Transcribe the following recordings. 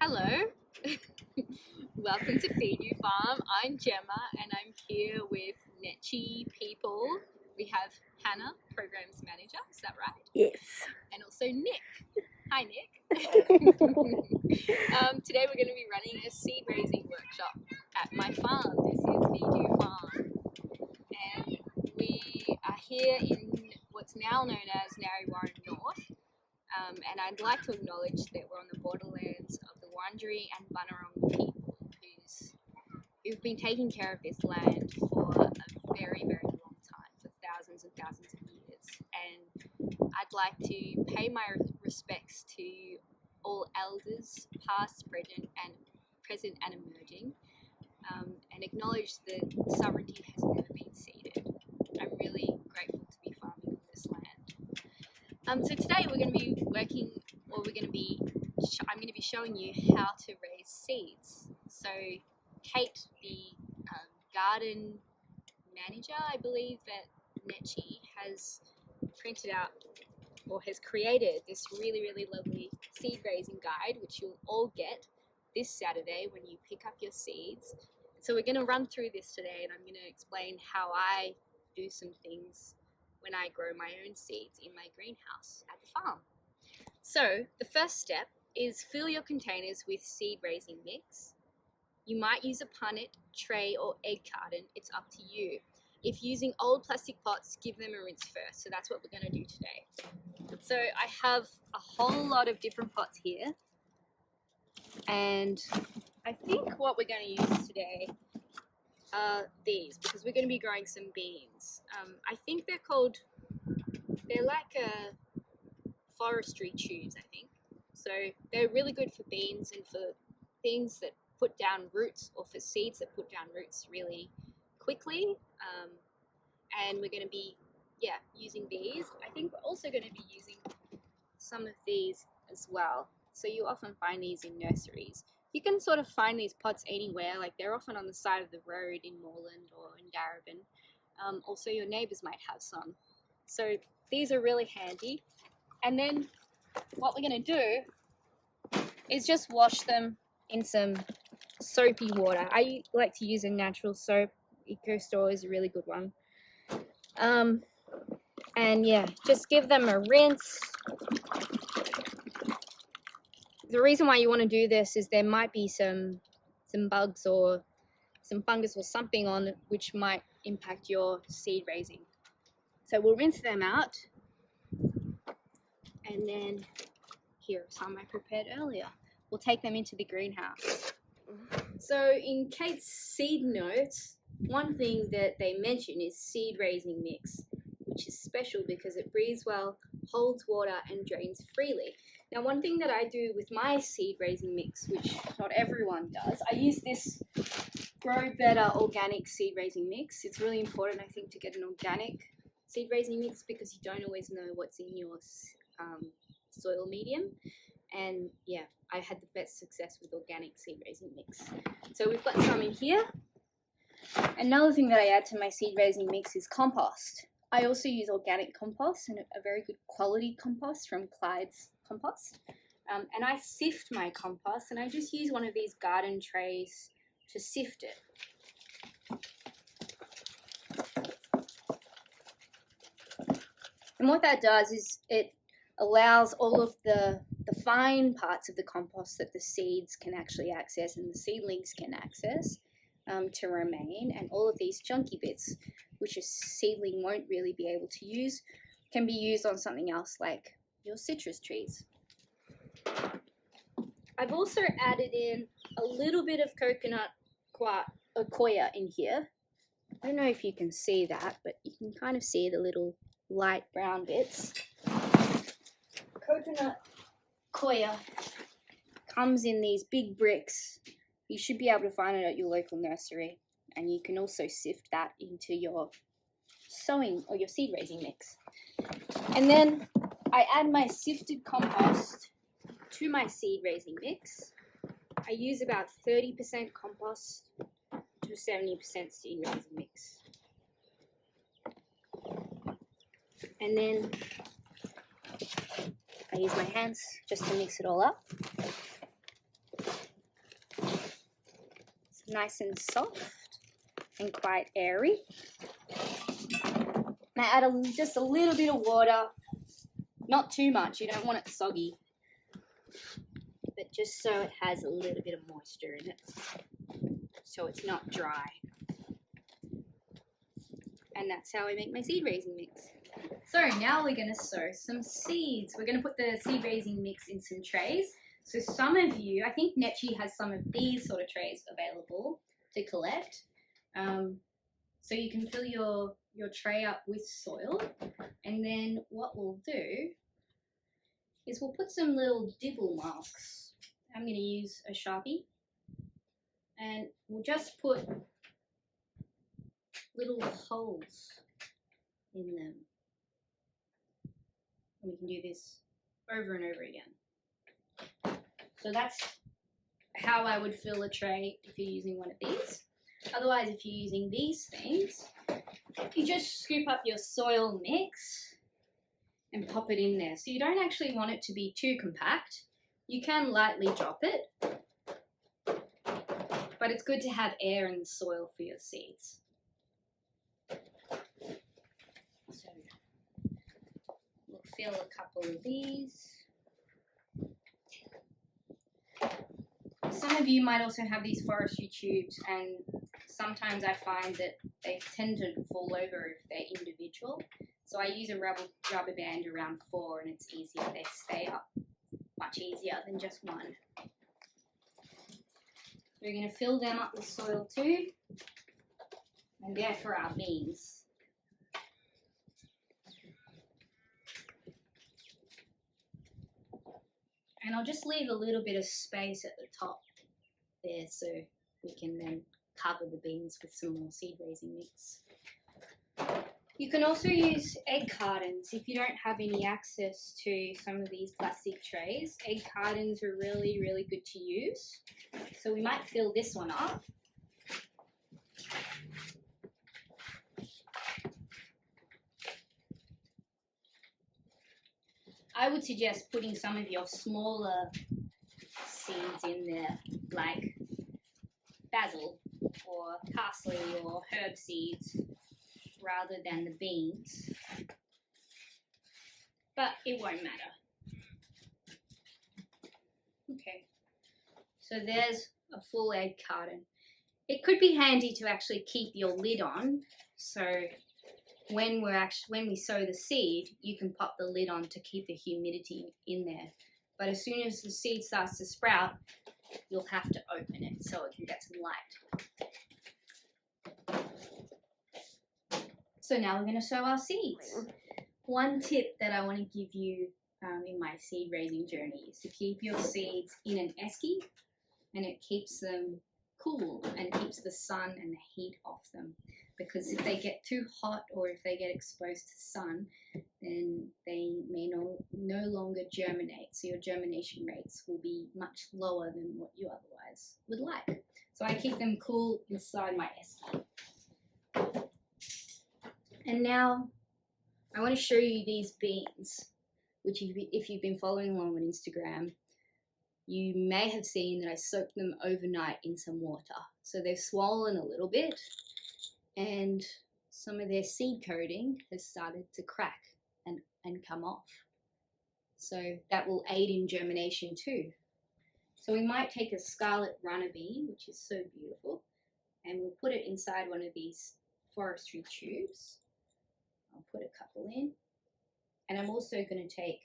Hello, welcome to Feed You Farm. I'm Jemma and I'm here with Netchi people. We have Hannah, Programs Manager, is that right? Yes. And also Nick. Hi Nick. Today we're going to be running a seed raising workshop at my farm. This is Feed You Farm. And we are here in what's now known as Narre North. And I'd like to acknowledge that we're on the borderlands of the Wurundjeri and Bunurong people who've been taking care of this land for a very, very long time, for thousands and thousands of years. And I'd like to pay my respects to all elders, past, present and emerging, and acknowledge that sovereignty has never been ceded. I'm really grateful to be farming on this land. So today we're going to be I'm going to be showing you how to raise seeds. So Kate, the garden manager, I believe that Netchi has printed out or has created this really, really lovely seed raising guide, which you'll all get this Saturday when you pick up your seeds. So we're going to run through this today, and I'm going to explain how I do some things when I grow my own seeds in my greenhouse at the farm. So the first step is fill your containers with seed raising mix. You might use a punnet, tray or egg carton, it's up to you. If using old plastic pots, give them a rinse first. So that's what we're going to do today. So I have a whole lot of different pots here. And I think what we're going to use today are these, because we're going to be growing some beans. I think they're like forestry tubes, I think. So they're really good for beans and for things that put down roots, or for seeds that put down roots really quickly. And we're going to be using these. I think we're also going to be using some of these as well. So you often find these in nurseries. You can sort of find these pots anywhere, like they're often on the side of the road in Moreland or in Darebin. Also your neighbours might have some. So these are really handy. And then what we're going to do is just wash them in some soapy water. I like to use a natural soap. EcoStore is a really good one. And yeah, just give them a rinse. The reason why you want to do this is there might be some bugs or some fungus or something on it which might impact your seed raising. So we'll rinse them out. And then here are some I prepared earlier. We'll take them into the greenhouse. So in Kate's seed notes, one thing that they mention is seed raising mix, which is special because it breathes well, holds water and drains freely. Now one thing that I do with my seed raising mix, which not everyone does, I use this Grow Better organic seed raising mix. It's really important, I think, to get an organic seed raising mix because you don't always know what's in your soil medium. And yeah, I had the best success with organic seed raising mix. So we've got some in here. Another thing that I add to my seed raising mix is compost. I also use organic compost, and a very good quality compost from Clyde's Compost. And I sift my compost, and I just use one of these garden trays to sift it. And what that does is it allows all of the fine parts of the compost that the seeds can actually access and the seedlings can access to remain, and all of these chunky bits which a seedling won't really be able to use can be used on something else like your citrus trees. I've also added in a little bit of coconut coir in here. I don't know if you can see that, but you can kind of see the little light brown bits. Coconut coir comes in these big bricks. You should be able to find it at your local nursery, and you can also sift that into your sowing or your seed raising mix. And then I add my sifted compost to my seed raising mix. I use about 30% compost to 70% seed raising mix. And then I use my hands just to mix it all up. nice and soft and quite airy. Now add just a little bit of water, not too much, you don't want it soggy, but just so it has a little bit of moisture in it, so it's not dry. And that's how I make my seed raising mix. So now we're going to sow some seeds. We're going to put the seed raising mix in some trays. So some of you, I think Netchi has some of these sort of trays available to collect. So you can fill your tray up with soil, and then what we'll do is we'll put some little dibble marks. I'm going to use a Sharpie, and we'll just put little holes in them. And we can do this over and over again. So that's how I would fill a tray if you're using one of these. Otherwise, if you're using these things, you just scoop up your soil mix and pop it in there. So you don't actually want it to be too compact. You can lightly drop it, but it's good to have air in the soil for your seeds. So we'll fill a couple of these. Some of you might also have these forestry tubes, and sometimes I find that they tend to fall over if they're individual. So I use a rubber band around 4, and it's easier. They stay up much easier than just one. We're going to fill them up with soil too, and they're for our beans. And I'll just leave a little bit of space at the top there so we can then cover the beans with some more seed raising mix. You can also use egg cartons if you don't have any access to some of these plastic trays. Egg cartons are really, really good to use. So we might fill this one up. I would suggest putting some of your smaller seeds in there, like basil or parsley or herb seeds, rather than the beans. But it won't matter. Okay, so there's a full egg carton. It could be handy to actually keep your lid on, so when we sow the seed, you can pop the lid on to keep the humidity in there. But as soon as the seed starts to sprout, you'll have to open it so it can get some light. So now we're going to sow our seeds. One tip that I want to give you in my seed raising journey is to keep your seeds in an esky, and it keeps them cool and keeps the sun and the heat off them. Because if they get too hot or if they get exposed to sun, then they may no longer germinate. So your germination rates will be much lower than what you otherwise would like. So I keep them cool inside my esky. And now I want to show you these beans, which if you've been following along on Instagram, you may have seen that I soaked them overnight in some water. So they've swollen a little bit, and some of their seed coating has started to crack and come off. So that will aid in germination too. So we might take a scarlet runner bean, which is so beautiful, and we'll put it inside one of these forestry tubes. I'll put a couple in. And I'm also going to take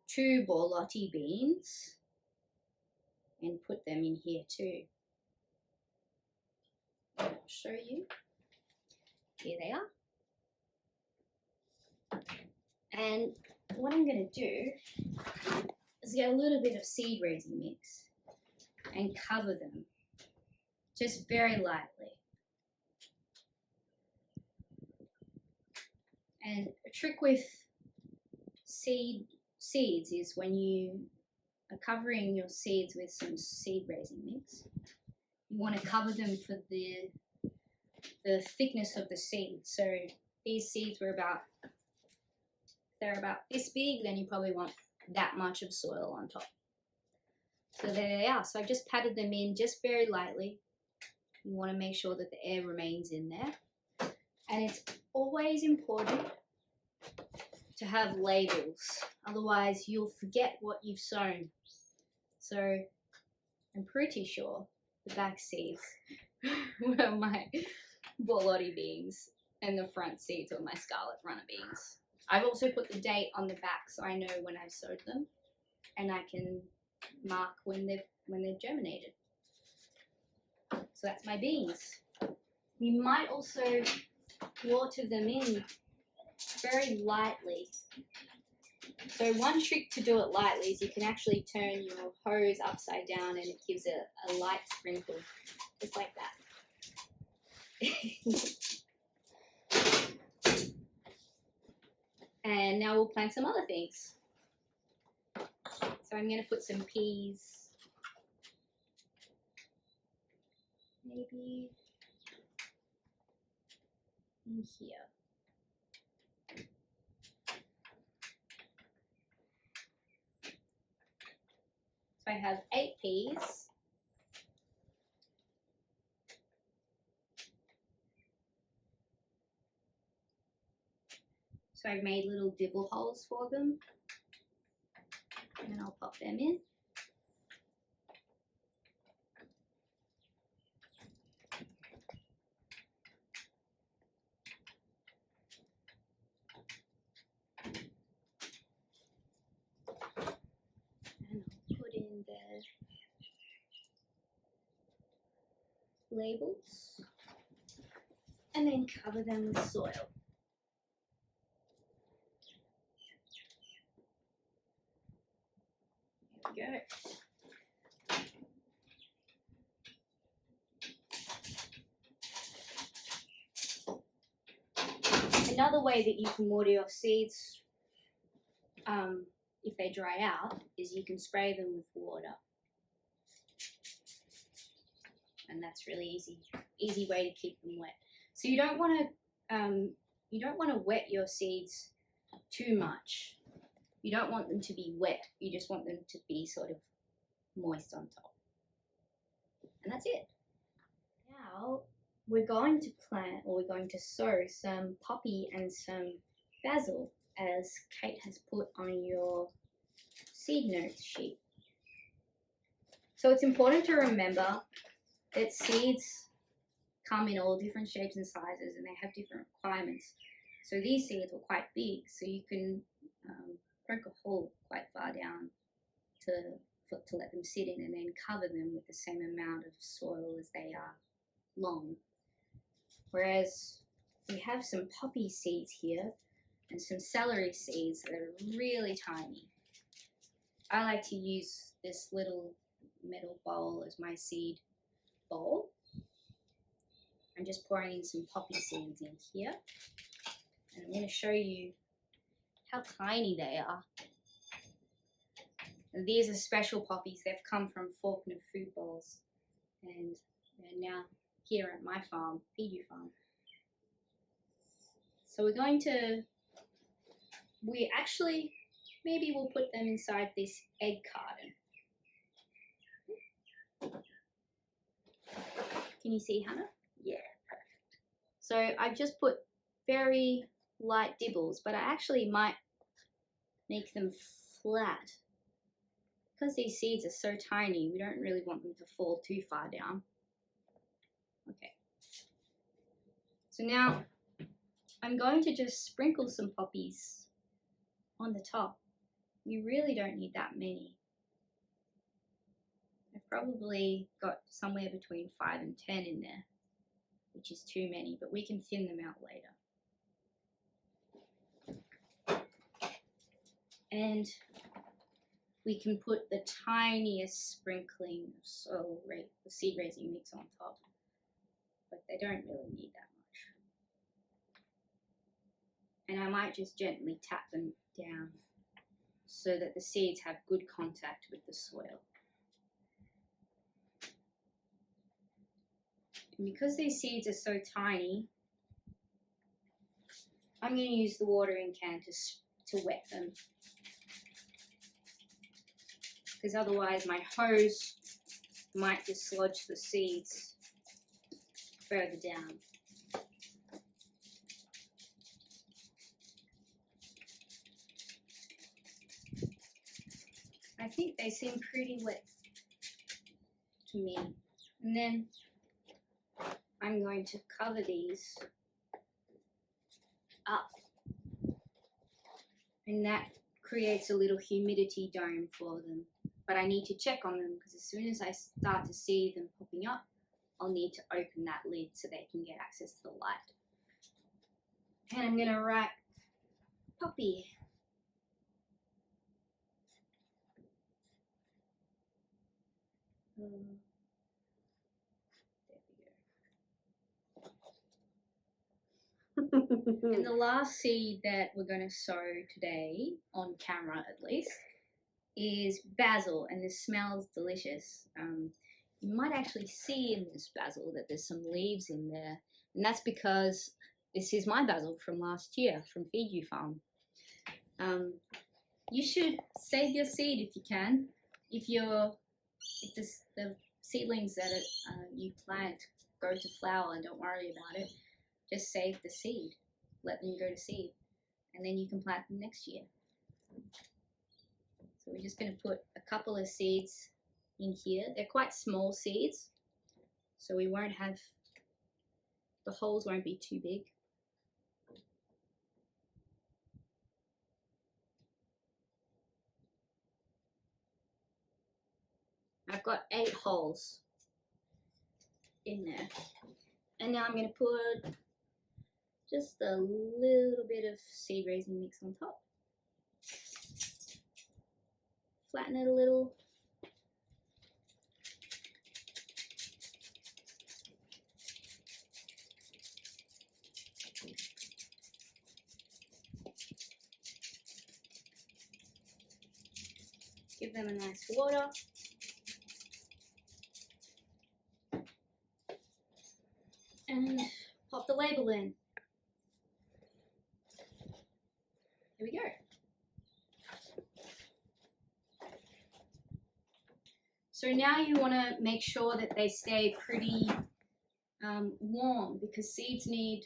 2 borlotti beans and put them in here too. And I'll show you. Here they are. And what I'm going to do is get a little bit of seed raising mix and cover them just very lightly. And a trick with seeds is when you are covering your seeds with some seed raising mix, you want to cover them for the thickness of the seed. So these seeds were they're about this big, then you probably want that much of soil on top. So there they are. So I just patted them in just very lightly, You want to make sure that the air remains in there. And it's always important to have labels, otherwise you'll forget what you've sown. So I'm pretty sure the back seeds were my borlotti beans and the front seeds were my scarlet runner beans. I've also put the date on the back so I know when I've sowed them, and I can mark when they've germinated. So that's my beans. We might also water them in very lightly. So one trick to do it lightly is you can actually turn your hose upside down and it gives a light sprinkle, just like that. And now we'll plant some other things. So I'm going to put some peas, maybe in here. So I have 8 peas. So I've made little dibble holes for them, and I'll pop them in. And I'll put in the labels and then cover them with soil. There we go. Another way that you can water your seeds if they dry out is you can spray them with water, and that's really easy way to keep them wet. So you don't want to wet your seeds too much. You don't want them to be wet. You just want them to be sort of moist on top, and that's it. Now we're going to plant, or we're going to sow some poppy and some basil, as Kate has put on your seed notes sheet. So it's important to remember that seeds come in all different shapes and sizes, and they have different requirements. So these seeds were quite big, so you can poke a hole quite far down to let them sit in, and then cover them with the same amount of soil as they are long. Whereas we have some poppy seeds here and some celery seeds that are really tiny. I like to use this little metal bowl as my seed bowl. I'm just pouring in some poppy seeds in here, and I'm going to show you how tiny they are. And these are special poppies. They've come from Faulkner food bowls, and they're now here at my farm, Piju farm. So maybe we'll put them inside this egg carton. Can you see, Hannah? Yeah, perfect. So I've just put very light dibbles, but I actually might make them flat. Because these seeds are so tiny, we don't really want them to fall too far down. Okay. So now I'm going to just sprinkle some poppies on the top. You really don't need that many. I've probably got somewhere between 5 and 10 in there, which is too many, but we can thin them out later. And we can put the tiniest sprinkling of soil, the seed raising mix on top, but they don't really need that much. And I might just gently tap them down so that the seeds have good contact with the soil. And because these seeds are so tiny, I'm going to use the watering can to wet them, because otherwise my hose might dislodge the seeds further down. I think they seem pretty wet to me. And then I'm going to cover these up. And that creates a little humidity dome for them. But I need to check on them because as soon as I start to see them popping up, I'll need to open that lid so they can get access to the light. And I'm going to write puppy. There we go. And the last seed that we're going to sow today, on camera at least, is basil, and this smells delicious. You might actually see in this basil that there's some leaves in there, and that's because this is my basil from last year from Feed You Farm. You should save your seed if you can. If the seedlings that you plant go to flower, don't worry about it. Just save the seed, let them go to seed, and then you can plant them next year. So we're just going to put a couple of seeds in here. They're quite small seeds, so we won't have, the holes won't be too big. I've got 8 holes in there. And now I'm going to put just a little bit of seed raising mix on top. Flatten it a little. Give them a nice water. And pop the label in. Here we go. So now you want to make sure that they stay pretty warm, because seeds need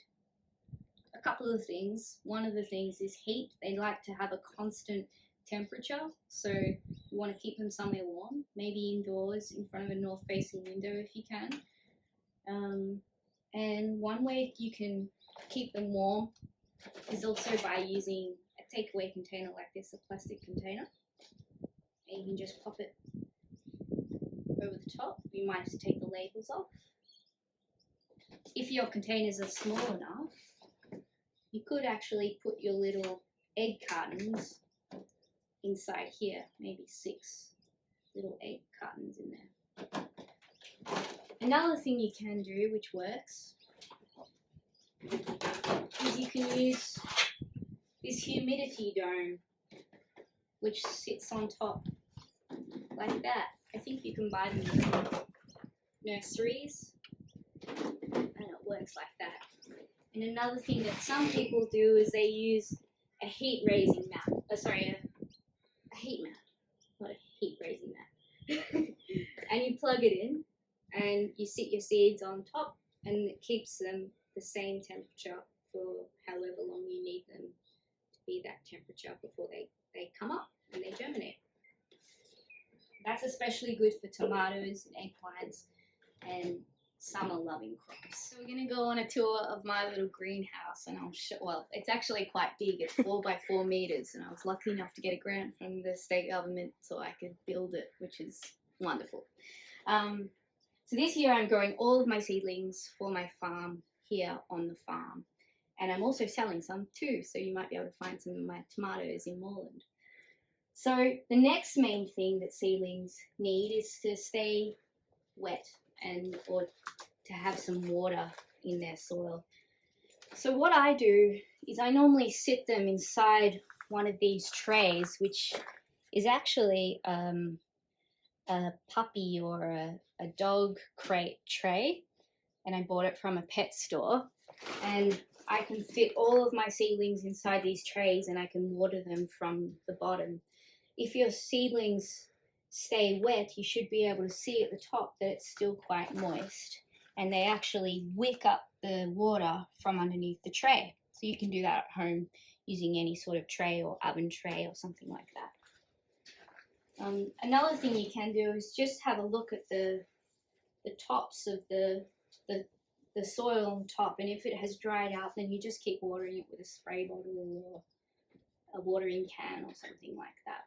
a couple of things. One of the things is heat. They like to have a constant temperature, so you want to keep them somewhere warm, maybe indoors in front of a north-facing window if you can. And one way you can keep them warm is also by using a takeaway container like this, a plastic container. And you can just pop it over the top. You might have to take the labels off. If your containers are small enough, you could actually put your little egg cartons inside here, maybe 6 little egg cartons in there. Another thing you can do, which works, is you can use this humidity dome, which sits on top like that. I think you can buy them in nurseries, and it works like that. And another thing that some people do is they use a heat raising mat. A heat mat, not a heat raising mat. And you plug it in, and you sit your seeds on top, and it keeps them the same temperature for however long you need them to be that temperature before they come up and they germinate. That's especially good for tomatoes and eggplants and summer-loving crops. So we're going to go on a tour of my little greenhouse, and I'll show, well, it's actually quite big. It's 4 by 4 meters, and I was lucky enough to get a grant from the state government so I could build it, which is wonderful. So this year I'm growing all of my seedlings for my farm here on the farm, and I'm also selling some too, so you might be able to find some of my tomatoes in Moreland. So the next main thing that seedlings need is to stay wet or to have some water in their soil. So what I do is I normally sit them inside one of these trays, which is actually a puppy or a dog crate tray, and I bought it from a pet store, and I can fit all of my seedlings inside these trays, and I can water them from the bottom. If your seedlings stay wet, you should be able to see at the top that it's still quite moist, and they actually wick up the water from underneath the tray. So you can do that at home using any sort of tray or oven tray or something like that. Another thing you can do is just have a look at the tops of the soil on top, and if it has dried out, then you just keep watering it with a spray bottle or a watering can or something like that.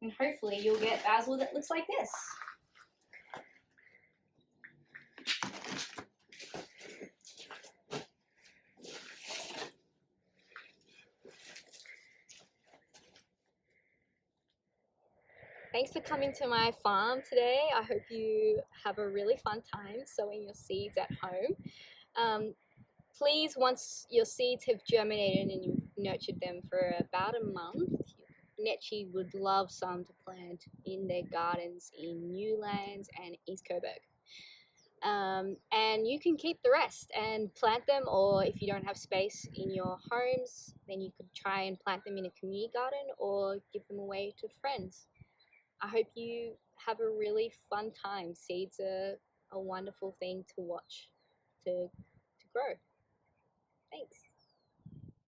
And hopefully you'll get basil that looks like this. Thanks for coming to my farm today. I hope you have a really fun time sowing your seeds at home. Please, once your seeds have germinated and you've nurtured them for about a month, Netchi would love some to plant in their gardens in Newlands and East Coburg. And you can keep the rest and plant them, or if you don't have space in your homes, then you could try and plant them in a community garden or give them away to friends. I hope you have a really fun time. Seeds are a wonderful thing to watch, to grow. Thanks.